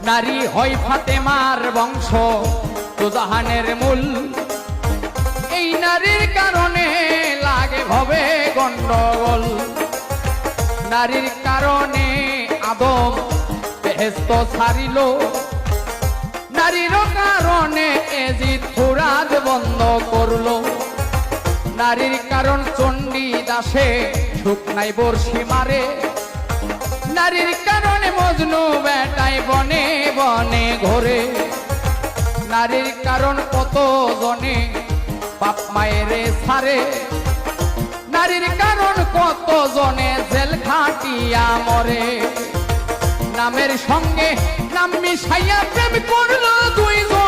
নারী হয় ফাতেমার বংশ দুজাহানের মূল। এই নারীর কারণে লাগে হবে গন্ডগোল। নারীর কারণে আদম বেহেশত ছাড়িল, নারীর কারণে এজিদ ফুরাত বন্ধ করলো। নারীর কারণ চণ্ডী দাসে সুখ নাই বর্ষি মারে, নারীর কারণে মজনু বেটায় বনে বনে ঘোরে। নারীর কারণ কত জনে বাপ মায়েরে ছাড়ে, নারীর কারণ কত জনে জেল খাটিয়া মরে। নামের সঙ্গে নাম মিশাইয়া প্রেম করলো দুইজন,